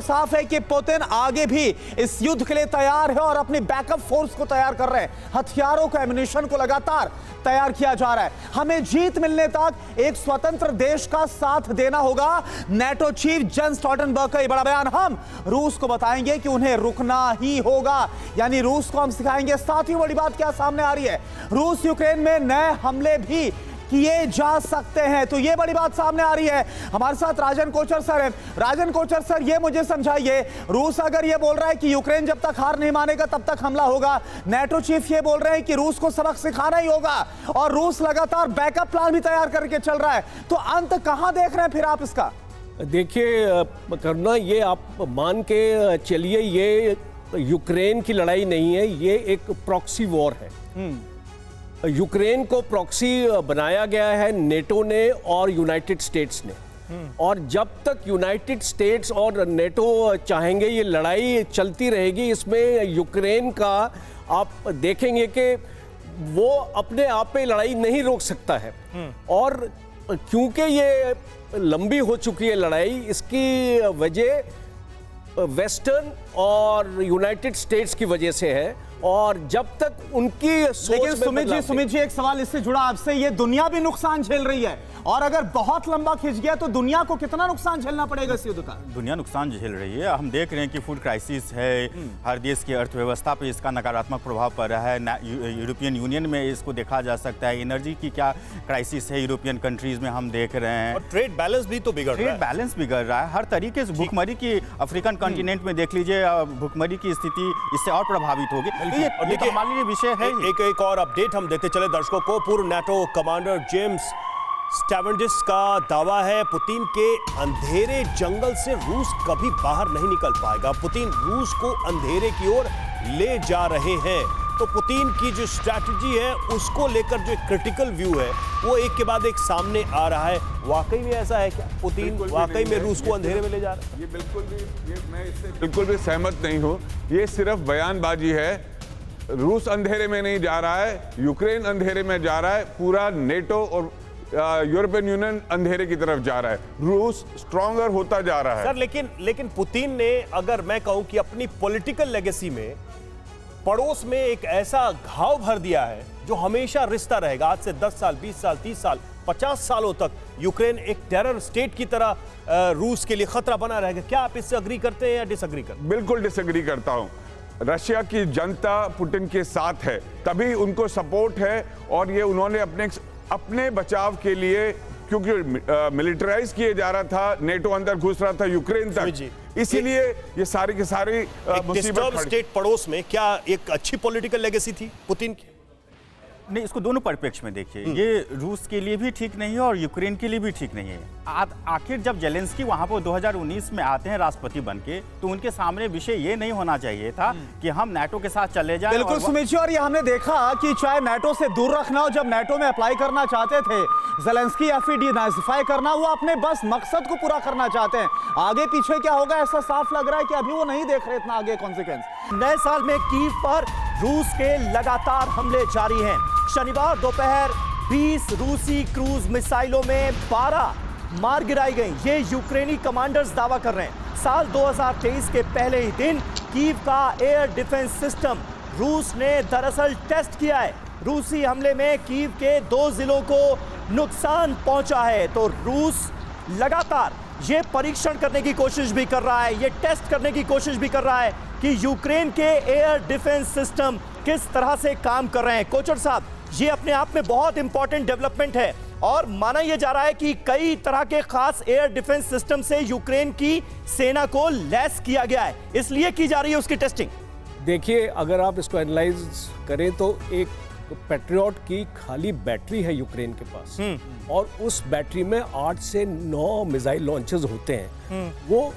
साफ है कि पुतिन आगे भी इस युद्ध के लिए तैयार है और अपनी बैकअप फोर्स को तैयार कर रहे हैं। हथियारों को, एम्युनिशन को लगातार तैयार किया जा रहा है। हमें जीत मिलने तक एक स्वतंत्र देश का साथ देना होगा। नाटो चीफ जेन्स स्टोल्टनबर्ग का ये बड़ा बयान। हम रूस को बताएंगे कि उन्हें रुकना ही होगा, यानी रूस को हम सिखाएंगे। साथ ही बड़ी बात क्या सामने आ रही है, रूस यूक्रेन में नए हमले भी किए जा सकते हैं, तो ये बड़ी बात सामने आ रही है। हमारे साथ राजन कोचर सर हैं। राजन कोचर सर, ये मुझे समझाइए, रूस अगर ये बोल रहा है कि यूक्रेन जब तक हार नहीं मानेगा तब तक हमला होगा, नाटो चीफ ये बोल रहे हैं कि रूस को सबक सिखाना ही होगा, और रूस लगातार बैकअप प्लान भी तैयार करके चल रहा है, तो अंत कहां देख रहे हैं फिर आप इसका? देखिए करना, ये आप मान के चलिए, ये यूक्रेन की लड़ाई नहीं है, ये एक प्रॉक्सी वॉर है। यूक्रेन को प्रॉक्सी बनाया गया है नेटो ने और यूनाइटेड स्टेट्स ने, और जब तक यूनाइटेड स्टेट्स और नेटो चाहेंगे ये लड़ाई चलती रहेगी। इसमें यूक्रेन का आप देखेंगे कि वो अपने आप पे लड़ाई नहीं रोक सकता है, और क्योंकि ये लंबी हो चुकी है लड़ाई, इसकी वजह वेस्टर्न और यूनाइटेड स्टेट्स की वजह से है। और जब तक उनकी लेकिन सुमित जी एक सवाल इससे जुड़ा आपसे, ये दुनिया भी नुकसान झेल रही है, और अगर बहुत लंबा खिंच गया तो दुनिया को कितना नुकसान झेलना पड़ेगा इस युद्ध का? दुनिया नुकसान झेल रही है। हम देख रहे हैं कि फूड क्राइसिस है, हर देश की अर्थव्यवस्था पे इसका नकारात्मक प्रभाव पड़ रहा है। यूरोपियन यूनियन में इसको देखा जा सकता है। एनर्जी की क्या क्राइसिस है यूरोपियन कंट्रीज में, हम देख रहे हैं। और ट्रेड बैलेंस भी तो बिगड़ रहा है हर तरीके से। भूखमरी की अफ्रीकन कॉन्टिनेंट में देख लीजिए, भूखमरी की स्थिति इससे और प्रभावित होगी। ये तो हमारे लिए विषय है। एक और अपडेट हम देते चले दर्शकों को। पूर्व नाटो कमांडर जेम्स स्टैवेंडिस का दावा है, पुतिन के अंधेरे जंगल से रूस कभी बाहर नहीं निकल पाएगा। पुतिन रूस को अंधेरे की ओर ले जा रहे हैं। तो पुतिन की जो स्ट्रैटेजी है उसको लेकर जो क्रिटिकल व्यू है वो एक के बाद एक सामने आ रहा है। वाकई में ऐसा है क्या, पुतिन वाकई में रूस को अंधेरे में ले जा रहा है? ये मैं इससे बिल्कुल भी सहमत नहीं हूँ। ये सिर्फ बयानबाजी है। रूस अंधेरे में नहीं जा रहा है, यूक्रेन अंधेरे में जा रहा है, पूरा नेटो और यूरोपियन यूनियन अंधेरे की तरफ जा रहा है। रूस स्ट्रॉन्गर होता जा रहा है। सर लेकिन पुतिन ने, अगर मैं कहूं कि अपनी पॉलिटिकल लेगेसी में पड़ोस में एक ऐसा घाव भर दिया है जो हमेशा रिश्ता रहेगा। आज से 10 साल, 20 साल, 30 साल, 50 सालों तक यूक्रेन एक टेरर स्टेट की तरह रूस के लिए खतरा बना रहेगा। क्या आप इससे अग्री करते हैं या डिसएग्री करते हैं? बिल्कुल डिसएग्री करता हूं। रशिया की जनता पुतिन के साथ है, तभी उनको सपोर्ट है, और ये उन्होंने अपने बचाव के लिए, क्योंकि मिलिटराइज किए जा रहा था, नेटो अंदर घुस रहा था यूक्रेन तक, इसीलिए ये सारी की सारी डिस्टर्ब स्टेट पड़ोस में क्या एक अच्छी पॉलिटिकल लेगेसी थी पुतिन की? नहीं, इसको दोनों परिप्रेक्ष्य में देखिए। ये रूस के लिए भी ठीक नहीं है और यूक्रेन के लिए भी ठीक नहीं है। आखिर जब जेलेंस्की वहां पर 2019 में आते हैं राष्ट्रपति बनके, तो उनके सामने विषय ये नहीं होना चाहिए था कि हम नाटो के साथ चले जाएं। बिल्कुल सुमित जी, और ये हमने देखा कि चाहे नाटो से दूर रखना हो, जब नाटो में अप्लाई करना चाहते थे जेलेंस्की या फिर डिनाज़िफाई करना, वो अपने बस मकसद को पूरा करना चाहते हैं। आगे पीछे क्या होगा ऐसा साफ लग रहा है कि अभी वो नहीं देख रहे इतना आगे कॉन्सिक्वेंस। नए साल में कीव पर रूस के लगातार हमले जारी हैं। शनिवार दोपहर 20 रूसी क्रूज मिसाइलों में 12 मार गिराई गई, ये यूक्रेनी कमांडर्स दावा कर रहे हैं। साल 2023 के पहले ही दिन कीव का एयर डिफेंस सिस्टम रूस ने दरअसल टेस्ट किया है। रूसी हमले में कीव के 2 जिलों को नुकसान पहुंचा है, तो रूस लगातार ये परीक्षण करने की कोशिश भी कर रहा है, ये टेस्ट करने की कोशिश भी कर रहा है कि यूक्रेन के एयर डिफेंस सिस्टम किस तरह से काम कर रहे हैं। कोचर साहब, ये अपने आप में बहुत इंपॉर्टेंट डेवलपमेंट है, और माना यह जा रहा है कि कई तरह के खास एयर डिफेंस सिस्टम से यूक्रेन की सेना को लैस किया गया है, इसलिए की जा रही है उसकी टेस्टिंग। देखिए, अगर आप इसको एनालाइज करें तो एक पैट्रियट की खाली बैटरी है यूक्रेन के पास, और उस बैटरी में 8 से 9 मिसाइल लॉन्चर्स होते हैं। वो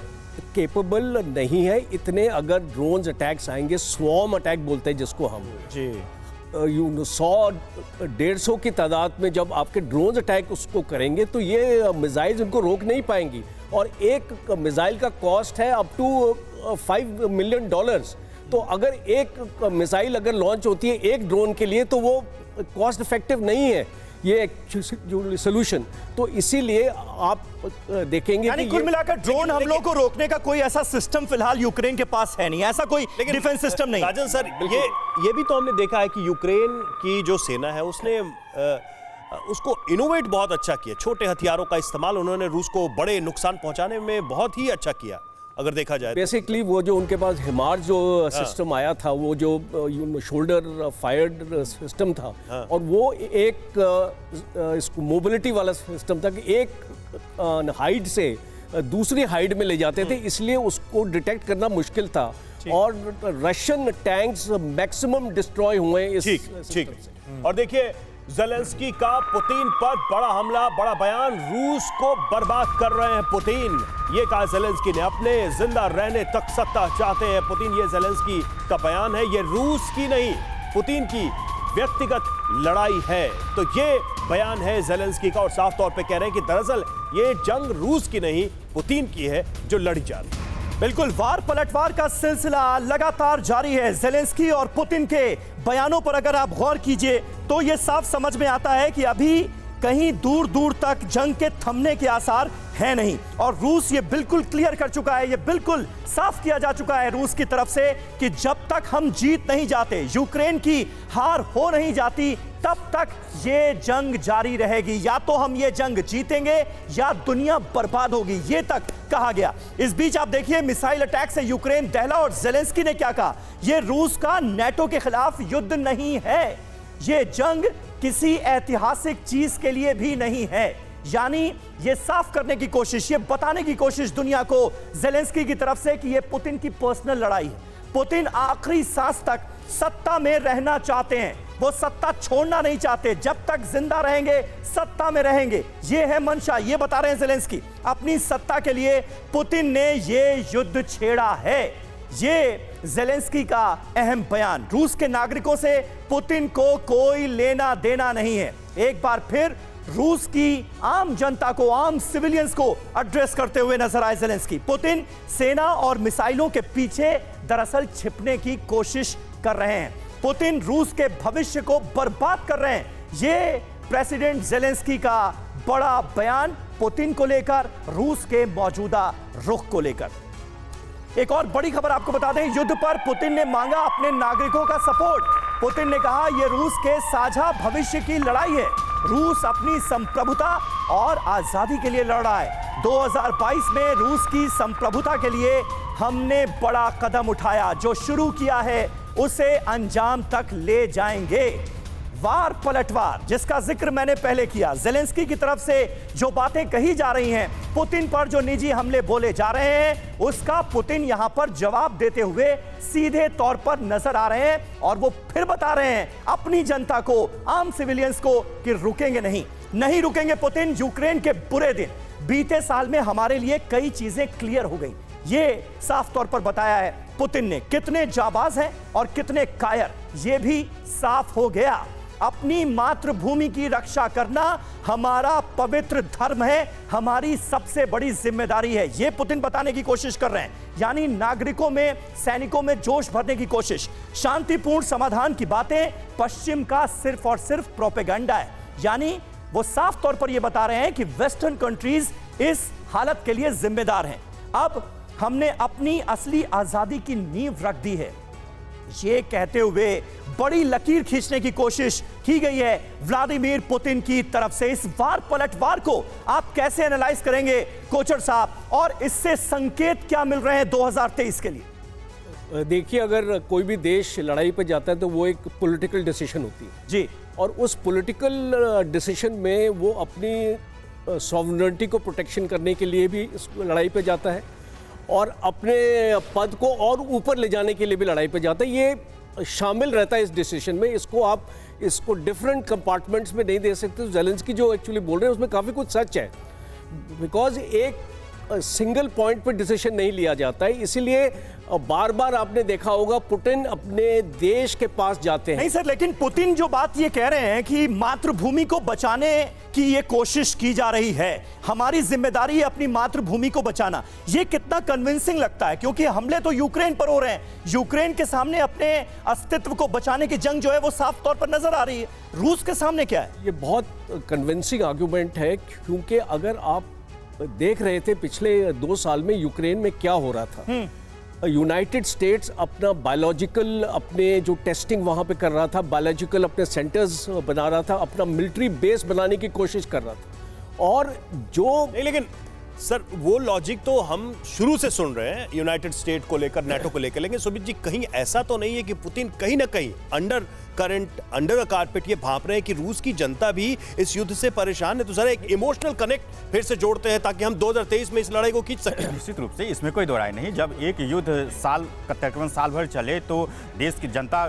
केपेबल नहीं है इतने, अगर ड्रोन्स अटैक्स आएंगे, स्वॉर्म अटैक बोलते हैं जिसको हम जी 100-150 की तादाद में जब आपके ड्रोन अटैक उसको करेंगे तो ये मिसाइल्स उनको रोक नहीं पाएंगी। और एक मिसाइल का कॉस्ट है अप टू $5 मिलियन। तो अगर एक मिसाइल अगर लॉन्च होती है एक ड्रोन के लिए, तो वो कॉस्ट इफेक्टिव नहीं है ये जो सोल्यूशन। तो इसीलिए आप देखेंगे यानी कुल मिलाकर ड्रोन हमलों को रोकने का कोई ऐसा सिस्टम फिलहाल यूक्रेन के पास है नहीं, ऐसा कोई डिफेंस सिस्टम नहीं। राजन सर, ये भी तो हमने देखा है कि यूक्रेन की जो सेना है उसने उसको इनोवेट बहुत अच्छा किया। छोटे हथियारों का इस्तेमाल उन्होंने रूस को बड़े नुकसान पहुंचाने में बहुत ही अच्छा किया, अगर देखा जाए। बेसिकली वो जो उनके पास हिमार जो सिस्टम आया था, वो जो शोल्डर फायर्ड सिस्टम था, और वो एक इसको मोबिलिटी वाला सिस्टम था कि एक हाइट से दूसरी हाइट में ले जाते थे, इसलिए उसको डिटेक्ट करना मुश्किल था। और रशियन टैंक्स मैक्सिमम डिस्ट्रॉय हुए इस ठीक। और देखिए, ज़ेलेंस्की का पुतिन पर बड़ा हमला, बड़ा बयान, रूस को बर्बाद कर रहे हैं पुतिन, ये कहा ज़ेलेंस्की ने। अपने जिंदा रहने तक सत्ता चाहते हैं पुतिन, ये ज़ेलेंस्की का बयान है। ये रूस की नहीं, पुतिन की व्यक्तिगत लड़ाई है। तो ये बयान है ज़ेलेंस्की का, और साफ तौर पे कह रहे हैं कि दरअसल ये जंग रूस की नहीं पुतिन की है जो लड़ी जा रही है। बिल्कुल, वार पलटवार का सिलसिला लगातार जारी है। ज़ेलेंस्की और पुतिन के बयानों पर अगर आप गौर कीजिए तो यह साफ समझ में आता है कि अभी कहीं दूर दूर तक जंग के थमने के आसार है नहीं, और रूस ये बिल्कुल क्लियर कर चुका है, ये बिल्कुल साफ किया जा चुका है रूस की तरफ से कि जब तक हम जीत नहीं जाते, यूक्रेन की हार हो नहीं जाती, तब तक ये जंग जारी रहेगी। या तो हम ये जंग जीतेंगे या दुनिया बर्बाद होगी, ये तक कहा गया। इस बीच आप देखिए, मिसाइल अटैक से यूक्रेन दहला, और ज़ेलेंस्की ने क्या कहा, ये रूस का नाटो के खिलाफ युद्ध नहीं है, ये जंग किसी ऐतिहासिक चीज के लिए भी नहीं है। यानी ये साफ करने की कोशिश, ये बताने की कोशिश दुनिया को ज़ेलेंस्की की तरफ से कि ये पुतिन की पर्सनल लड़ाई है। पुतिन आखिरी सांस तक सत्ता में रहना चाहते हैं, वो सत्ता छोड़ना नहीं चाहते, जब तक जिंदा रहेंगे सत्ता में रहेंगे, ये है मंशा, ये बता रहे हैं ज़ेलेंस्की। अपनी सत्ता के लिए पुतिन ने ये युद्ध छेड़ा है, ये ज़ेलेंस्की का अहम बयान। रूस के नागरिकों से पुतिन को कोई लेना देना नहीं है। एक बार फिर रूस की आम जनता को, आम सिविलियंस को एड्रेस करते हुए नजर आए ज़ेलेंस्की। पुतिन सेना और मिसाइलों के पीछे दरअसल छिपने की कोशिश कर रहे हैं। पुतिन रूस के भविष्य को बर्बाद कर रहे हैं। ये प्रेसिडेंट जेलेंस्की का बड़ा बयान पुतिन को लेकर, रूस के मौजूदा रुख को लेकर। एक और बड़ी खबर आपको बता दें, युद्ध पर पुतिन ने मांगा अपने नागरिकों का सपोर्ट। पुतिन ने कहा यह रूस के साझा भविष्य की लड़ाई है। रूस अपनी संप्रभुता और आजादी के लिए लड़ रहा है। 2022 में रूस की संप्रभुता के लिए हमने बड़ा कदम उठाया। जो शुरू किया है उसे अंजाम तक ले जाएंगे। वार पलटवार, जिसका जिक्र मैंने पहले किया, जेलेंस्की की तरफ से जो बातें कही जा रही हैं, पुतिन पर जो निजी हमले बोले जा रहे हैं, उसका पुतिन यहां पर जवाब देते हुए सीधे तौर पर नजर आ रहे हैं। और वो फिर बता रहे हैं अपनी जनता को, आम सिविलियंस को, कि रुकेंगे नहीं रुकेंगे पुतिन। यूक्रेन के बुरे दिन, बीते साल में हमारे लिए कई चीजें क्लियर हो गई, ये साफ तौर पर बताया है पुतिन ने। कितने जाबाज हैं और कितने कायर, ये भी साफ हो गया। अपनी मातृभूमि की रक्षा करना हमारा पवित्र धर्म है, हमारी सबसे बड़ी जिम्मेदारी है, यह पुतिन बताने की कोशिश कर रहे हैं। यानी नागरिकों में, सैनिकों में जोश भरने की कोशिश। शांतिपूर्ण समाधान की बातें पश्चिम का सिर्फ और सिर्फ प्रोपेगेंडा है। यानी वो साफ तौर पर यह बता रहे हैं कि वेस्टर्न कंट्रीज इस हालत के लिए जिम्मेदार हैं। अब हमने अपनी असली आजादी की नींव रख दी है, ये कहते हुए बड़ी लकीर खींचने की कोशिश की गई है व्लादिमीर पुतिन की तरफ से। इस वार पलटवार को आप कैसे एनालाइज करेंगे कोचर साहब, और इससे संकेत क्या मिल रहे हैं 2023 के लिए? देखिए, अगर कोई भी देश लड़ाई पर जाता है तो वो एक पॉलिटिकल डिसीजन होती है जी, और उस पॉलिटिकल डिसीजन में वो अपनी सॉवरेनिटी को प्रोटेक्शन करने के लिए भी इस लड़ाई पे जाता है, और अपने पद को और ऊपर ले जाने के लिए भी लड़ाई पे जाता है। ये शामिल रहता है इस डिसीजन में। इसको डिफरेंट कंपार्टमेंट्स में नहीं दे सकते। तो जेलेंस्की जो एक्चुअली बोल रहे हैं उसमें काफ़ी कुछ सच है, बिकॉज एक सिंगल पॉइंट पर डिसीजन नहीं लिया जाता है। इसीलिए बार बार आपने देखा होगा पुतिन अपने देश के पास जाते हैं। नहीं सर, लेकिन पुतिन जो बात ये कह रहे हैं कि मातृभूमि को बचाने की ये कोशिश की जा रही है, हमारी जिम्मेदारी है अपनी मातृभूमि को बचाना, ये कितना कन्विंसिंग लगता है? क्योंकि हमले तो यूक्रेन पर हो रहे हैं, यूक्रेन के सामने अपने अस्तित्व को बचाने की जंग जो है वो साफ तौर पर नजर आ रही है। रूस के सामने क्या है? ये बहुत कन्विंसिंग आर्गुमेंट है, क्योंकि अगर आप देख रहे थे पिछले 2 साल में यूक्रेन में क्या हो रहा था। यूनाइटेड स्टेट्स अपना बायोलॉजिकल, अपने जो टेस्टिंग वहाँ पे कर रहा था, बायोलॉजिकल अपने सेंटर्स बना रहा था, अपना मिलिट्री बेस बनाने की कोशिश कर रहा था। और जो नहीं, लेकिन सर वो लॉजिक तो हम शुरू से सुन रहे हैं यूनाइटेड स्टेट को लेकर, नेटो को लेकर, लेकिन सुमित जी कहीं ऐसा तो नहीं है कि पुतिन कहीं ना कहीं under current, under the carpet ये भांप रहे हैं कि रूस की जनता भी इस युद्ध से परेशान है? तो सर एक इमोशनल कनेक्ट फिर से जोड़ते हैं ताकि हम 2023 में इस लड़ाई को खींच सकें। निश्चित रूप से इसमें कोई दो राय नहीं। जब एक युद्ध तकरीबन साल भर चले तो देश की जनता,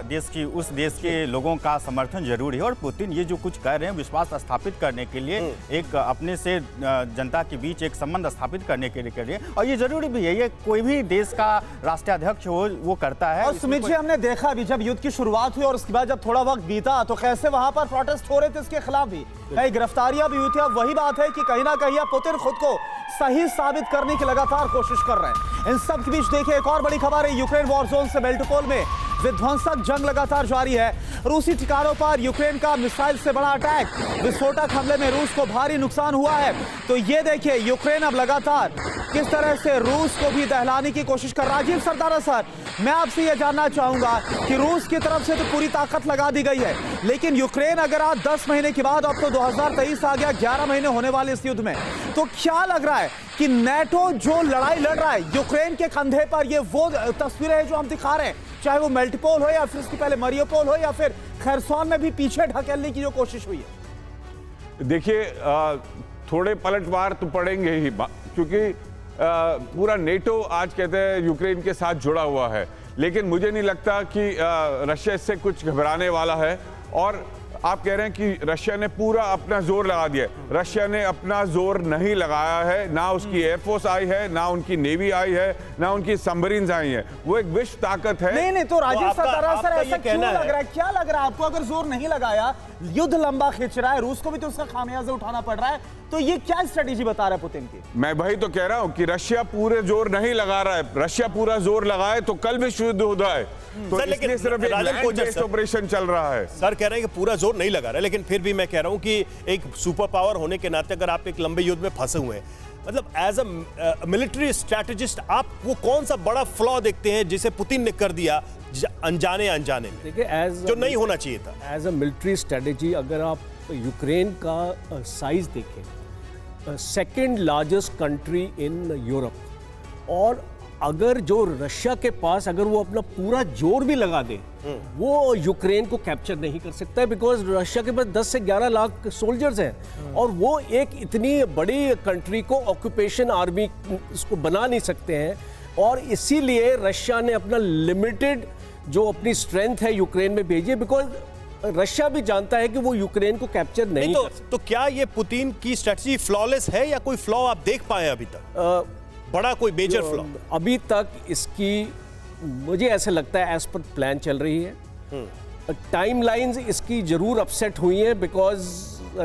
उस देश के लोगों का समर्थन जरूरी है। और पुतिन ये जो कुछ कर रहे हैं, विश्वास स्थापित करने के लिए, एक अपने से जनता के बीच एक संबंध स्थापित करने के लिए, और ये जरूरी भी है, ये कोई भी देश का राष्ट्राध्यक्ष हो वो करता है। और सुमित जी, हमने देखा अभी जब युद्ध की शुरुआत हुई और उसके बाद जब थोड़ा वक्त बीता तो कैसे वहां पर प्रोटेस्ट हो रहे थे इसके खिलाफ भी, कई गिरफ्तारियां भी हुई थी। अब वही बात है कि कहीं ना कहीं पुतिन खुद को सही साबित करने की लगातार कोशिश कर रहे हैं। इन सब के बीच देखिए एक और बड़ी खबर है, यूक्रेन वॉर जोन से मेलिटोपोल में विध्वंसक जंग लगातार जारी है। रूसी ठिकानों पर यूक्रेन का मिसाइल से बड़ा अटैक, विस्फोटक हमले में रूस को भारी नुकसान हुआ है। तो ये देखिए यूक्रेन अब लगातार किस तरह से रूस को भी दहलाने की कोशिश कर। राजीव सरदारा सर, मैं आपसे यह जानना चाहूंगा कि रूस की तरफ से तो पूरी ताकत लगा दी गई है, लेकिन यूक्रेन अगर आज 10 महीने के बाद, अब तो 2023 आ गया, 11 महीने होने वाले इस युद्ध में, तो क्या लग रहा है कि नेटो जो लड़ाई लड़ रहा है यूक्रेन के कंधे पर, ये वो तस्वीरें हैं जो हम दिखा रहे हैं, चाहे वो मेलिटोपोल हो या फिर उसके पहले मारियोपोल हो या फिर खैरसोन में भी पीछे ढकेलने की जो कोशिश हुई है? देखिए, थोड़े पलटवार तो पड़ेंगे ही, क्योंकि पूरा नेटो आज कहते हैं यूक्रेन के साथ जुड़ा हुआ है, लेकिन मुझे नहीं लगता कि रशिया इससे कुछ घबराने वाला है। और आप कह रहे हैं कि रशिया ने पूरा अपना जोर लगा दिया है। रशिया ने अपना जोर नहीं लगाया है, ना उसकी एयरफोर्स आई है, ना उनकी नेवी आई है, ना उनकी सबमरीन्स आई है। वो एक विश्व ताकत है। नहीं, तो राजीव सरदारा सर, ऐसा क्यों कहना लग रहा है? क्या लग रहा है आपको? अगर जोर नहीं लगाया, युद्ध लंबा खींच रहा है, रूस को भी तो उसका खामियाजा उठाना पड़ रहा है, तो ये क्या स्ट्रेटेजी बता रहा है पुतिन की? मैं वही तो कह रहा हूं कि रशिया पूरे जोर नहीं लगा रहा है। रशिया पूरा जोर लगाए तो कल विश्व युद्ध होता है। तो सर, लेकिन इसलिए सिर्फ एक राजन लैंड कोचर बेस्ड सर- ऑपरेशन चल रहा है। सर कह रहे हैं कि पूरा जोर नहीं लगा रहा है, लेकिन फिर भी मैं कह रहा हूं कि एक सुपर पावर होने के नाते अगर आप एक लंबे युद्ध में फंसे हुए हैं, मतलब एज अ मिलिट्री स्ट्रैटेजिस्ट आप वो कौन सा बड़ा फ्लॉ देखते हैं जिसे पुतिन ने कर दिया अनजाने में, देखिए एज जो नहीं होना चाहिए था? एज अ मिलिट्री स्ट्रेटेजी अगर आप यूक्रेन का साइज देखें, second largest country in Europe, और अगर जो रशिया के पास अगर वो अपना पूरा जोर भी लगा दे वो यूक्रेन को कैप्चर नहीं कर सकता है, बिकॉज रशिया के पास 10 से 11 लाख सोल्जर्स हैं और वो एक इतनी बड़ी कंट्री को ऑक्यूपेशन आर्मी उसको बना नहीं सकते हैं, और इसीलिए रशिया ने अपना लिमिटेड जो अपनी स्ट्रेंथ है यूक्रेन में भेजी, बिकॉज रशिया भी जानता है कि वो यूक्रेन को कैप्चर नहीं कर सकता। तो क्या ये पुतिन की स्ट्रेटजी फ्लॉलेस है या कोई फ्लॉ आप देख पाए अभी तक? बड़ा कोई मेजर फ्लॉ? अभी तक इसकी मुझे ऐसा लगता है एज पर प्लान चल रही है। टाइमलाइंस इसकी जरूर अपसेट हुई है, बिकॉज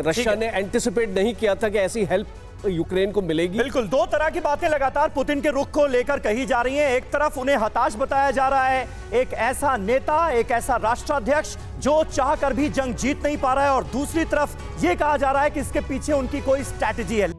रशिया ने एंटिसिपेट नहीं किया था कि ऐसी हेल्प यूक्रेन को मिलेगी। बिल्कुल, दो तरह की बातें लगातार पुतिन के रुख को लेकर कही जा रही हैं। एक तरफ उन्हें हताश बताया जा रहा है, एक ऐसा नेता, एक ऐसा राष्ट्राध्यक्ष जो चाहकर भी जंग जीत नहीं पा रहा है, और दूसरी तरफ यह कहा जा रहा है कि इसके पीछे उनकी कोई स्ट्रैटेजी है।